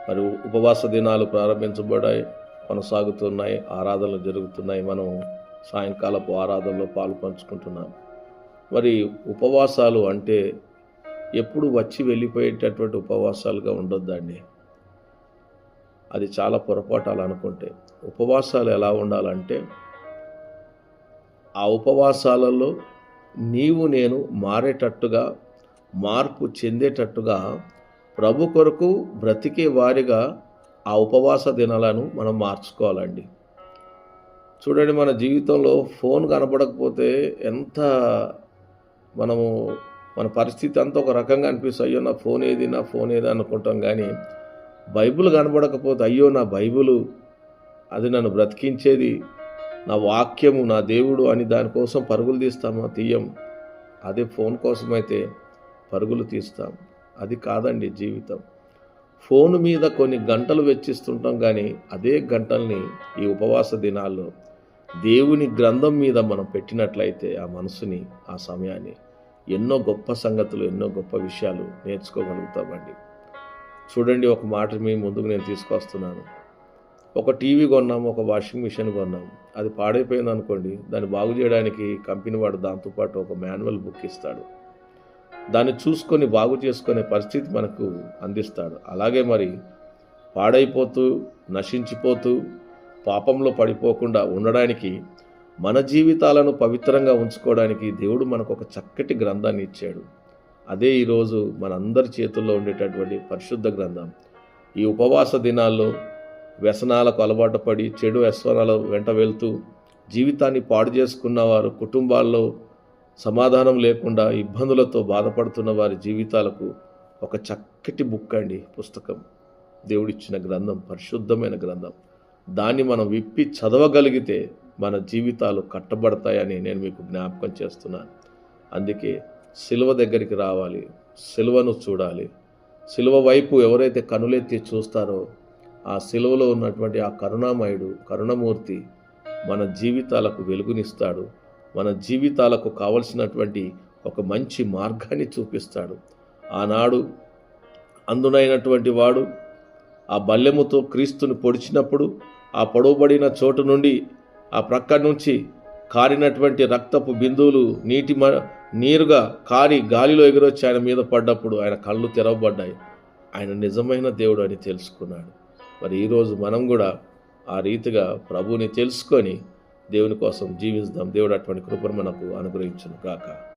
మరి ఉపవాస దినాలు ప్రారంభించబడాయి, కొనసాగుతున్నాయి, ఆరాధనలు జరుగుతున్నాయి. మనం సాయంకాలపు ఆరాధనలో పాలు పంచుకుంటున్నాం. మరి ఉపవాసాలు అంటే ఎప్పుడు వచ్చి వెళ్ళిపోయేటటువంటి ఉపవాసాలుగా ఉండొద్దండి. అది చాలా పొరపాటు అలా అనుకుంటే. ఉపవాసాలు ఎలా ఉండాలంటే, ఆ ఉపవాసాలలో నీవు నేను మారేటట్టుగా, మార్పు చెందేటట్టుగా, ప్రభు కొరకు బ్రతికే వారిగా ఆ ఉపవాస దినాలను మనం మార్చుకోవాలండి. చూడండి, మన జీవితంలో ఫోన్ కనపడకపోతే ఎంత మనము మన పరిస్థితి అంతా ఒక రకంగా అనిపిస్తుంది. అయ్యో నా ఫోన్ ఏది అనుకుంటాం. కానీ బైబిల్ కనపడకపోతే అయ్యో నా బైబిలు అది నన్ను బ్రతికించేది, నా వాక్యము, నా దేవుడు అని దానికోసం పరుగులు తీస్తామా? తీయం. అదే ఫోన్ కోసమైతే పరుగులు తీస్తాం. అది కాదండి జీవితం. ఫోన్ మీద కొన్ని గంటలు వెచ్చిస్తుంటాం, కానీ అదే గంటల్ని ఈ ఉపవాస దినాల్లో దేవుని గ్రంథం మీద మనం పెట్టినట్లయితే ఆ మనసుని, ఆ సమయాన్ని ఎన్నో గొప్ప సంగతులు, ఎన్నో గొప్ప విషయాలు నేర్చుకోగలుగుతామండి. చూడండి, ఒక మాట మీ ముందుకు నేను తీసుకొస్తున్నాను. ఒక టీవీ కొన్నాము, ఒక వాషింగ్ మిషన్ కొన్నాము. అది పాడైపోయింది అనుకోండి, దాన్ని బాగు చేయడానికి కంపెనీ వాడు దాంతోపాటు ఒక మాన్యువల్ బుక్ ఇస్తాడు. దాన్ని చూసుకొని బాగు చేసుకునే పరిస్థితి మనకు అందిస్తాడు. అలాగే మరి పాడైపోతూ, నశించిపోతూ, పాపంలో పడిపోకుండా ఉండడానికి, మన జీవితాలను పవిత్రంగా ఉంచుకోవడానికి దేవుడు మనకు ఒక చక్కటి గ్రంథాన్ని ఇచ్చాడు. అదే ఈరోజు మనందరి చేతుల్లో ఉండేటటువంటి పరిశుద్ధ గ్రంథం. ఈ ఉపవాస దినాల్లో వ్యసనాలకు అలవాటు పడి, చెడు వ్యసనాల వెంట వెళ్తూ జీవితాన్ని పాడు చేసుకున్న వారు, కుటుంబాల్లో సమాధానం లేకుండా ఇబ్బందులతో బాధపడుతున్న వారి జీవితాలకు ఒక చక్కటి బుక్ అండి, పుస్తకం. దేవుడిచ్చిన గ్రంథం, పరిశుద్ధమైన గ్రంథం. దాన్ని మనం విప్పి చదవగలిగితే మన జీవితాలు కట్టబడతాయని నేను మీకు జ్ఞాపకం చేస్తున్నాను. అందుకే సిలువ దగ్గరికి రావాలి, సిలువను చూడాలి. సిలువ వైపు ఎవరైతే కనులెత్తి చూస్తారో ఆ సిలువలో ఉన్నటువంటి ఆ కరుణామయుడు, కరుణమూర్తి మన జీవితాలకు వెలుగునిస్తాడు. మన జీవితాలకు కావలసినటువంటి ఒక మంచి మార్గాన్ని చూపిస్తాడు. ఆనాడు అందునైనటువంటి వాడు ఆ బల్లెముతో క్రీస్తుని పొడిచినప్పుడు ఆ పొడవబడిన చోటు నుండి, ఆ ప్రక్క నుంచి కారినటువంటి రక్తపు బిందువులు నీరుగా కారి గాలిలో ఎగురొచ్చి ఆయన మీద పడ్డప్పుడు ఆయన కళ్ళు తెరవబడ్డాయి. ఆయన నిజమైన దేవుడు అని తెలుసుకున్నాడు. మరి ఈరోజు మనం కూడా ఆ రీతిగా ప్రభువుని తెలుసుకొని దేవుని కోసం జీవిస్తాం. దేవుడు అటువంటి కృపను మనకు అనుగ్రహించును గాక.